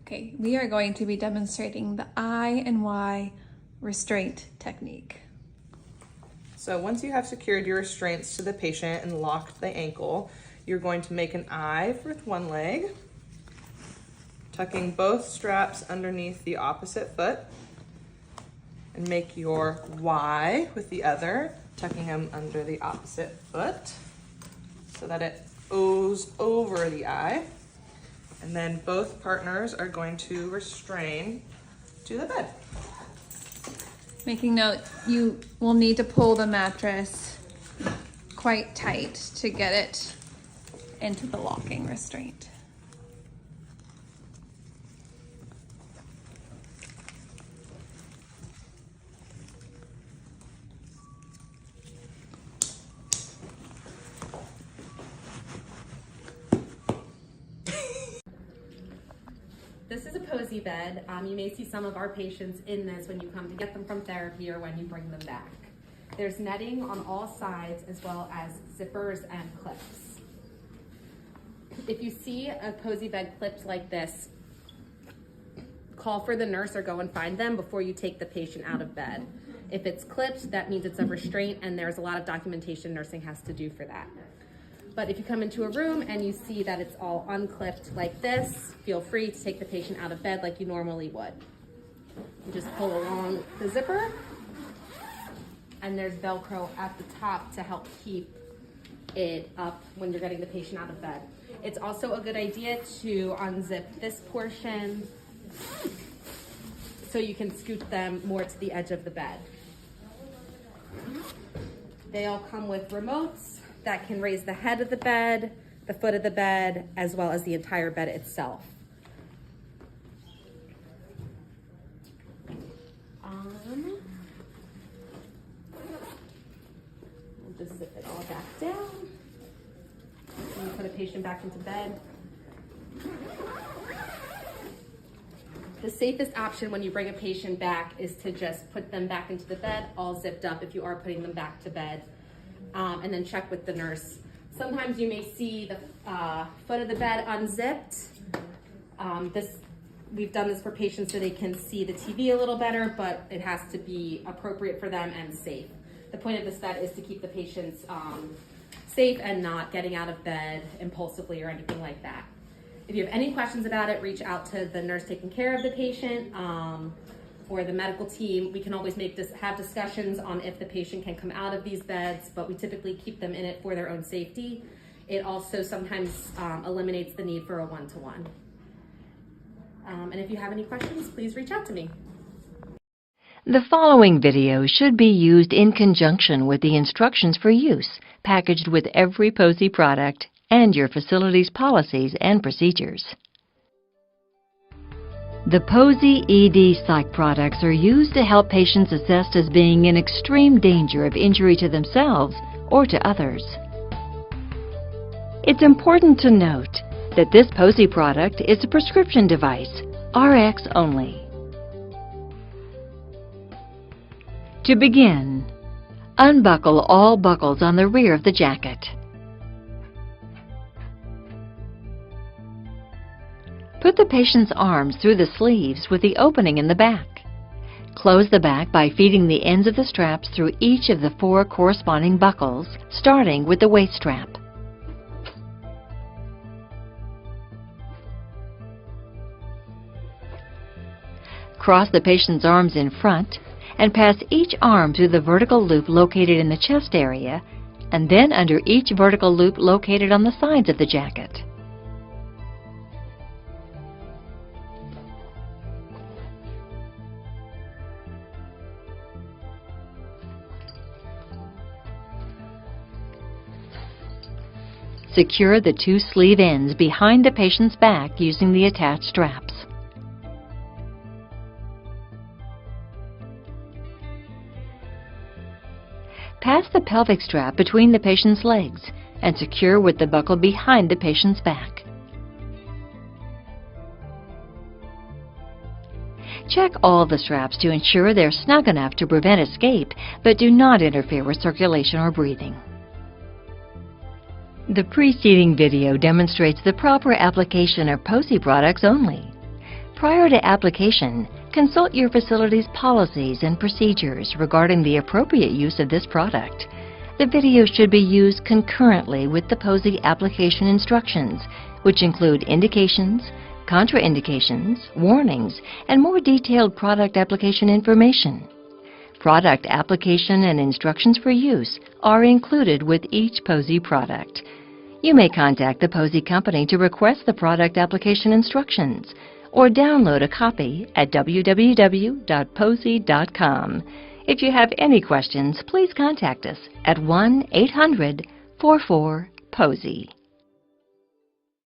Okay, we are going to be demonstrating the I and Y restraint technique. So once you have secured your restraints to the patient and locked the ankle, you're going to make an I with one leg, tucking both straps underneath the opposite foot, and make your Y with the other, tucking them under the opposite foot so that it goes over the I. And then both partners are going to restrain to the bed. Making note, you will need to pull the mattress quite tight to get it into the locking restraint. This is a posy bed. You may see some of our patients in this when you come to get them from therapy or when you bring them back. There's netting on all sides as well as zippers and clips. If you see a posy bed clipped like this, call for the nurse or go and find them before you take the patient out of bed. If it's clipped, that means it's a restraint and there's a lot of documentation nursing has to do for that. But if you come into a room and you see that it's all unclipped like this, feel free to take the patient out of bed like you normally would. You just pull along the zipper, and there's Velcro at the top to help keep it up when you're getting the patient out of bed. It's also a good idea to unzip this portion so you can scoot them more to the edge of the bed. They all come with remotes that can raise the head of the bed, the foot of the bed, as well as the entire bed itself. We'll just zip it all back down. And you put a patient back into bed. The safest option when you bring a patient back is to just put them back into the bed, all zipped up if you are putting them back to bed. And then check with the nurse. Sometimes you may see the foot of the bed unzipped. We've done this for patients so they can see the TV a little better, but it has to be appropriate for them and safe. The point of this bed is to keep the patients safe and not getting out of bed impulsively or anything like that. If you have any questions about it, reach out to the nurse taking care of the patient or the medical team. We can always have discussions on if the patient can come out of these beds, but we typically keep them in it for their own safety. It also sometimes eliminates the need for a one-to-one. And if you have any questions, please reach out to me. The following video should be used in conjunction with the instructions for use, packaged with every posy product and your facility's policies and procedures. The posy ED Psych products are used to help patients assessed as being in extreme danger of injury to themselves or to others. It's important to note that this posy product is a prescription device, RX only. To begin, unbuckle all buckles on the rear of the jacket. Put the patient's arms through the sleeves with the opening in the back. Close the back by feeding the ends of the straps through each of the 4 corresponding buckles, starting with the waist strap. Cross the patient's arms in front and pass each arm through the vertical loop located in the chest area and then under each vertical loop located on the sides of the jacket. Secure the 2 sleeve ends behind the patient's back using the attached straps. Pass the pelvic strap between the patient's legs and secure with the buckle behind the patient's back. Check all the straps to ensure they're snug enough to prevent escape, but do not interfere with circulation or breathing. The preceding video demonstrates the proper application of posy products only. Prior to application, consult your facility's policies and procedures regarding the appropriate use of this product. The video should be used concurrently with the POSI application instructions, which include indications, contraindications, warnings, and more detailed product application information. Product application and instructions for use are included with each POSI product. You may contact the POSI company to request the product application instructions or download a copy at www.posi.com. If you have any questions, please contact us at 1-800-44-POSI.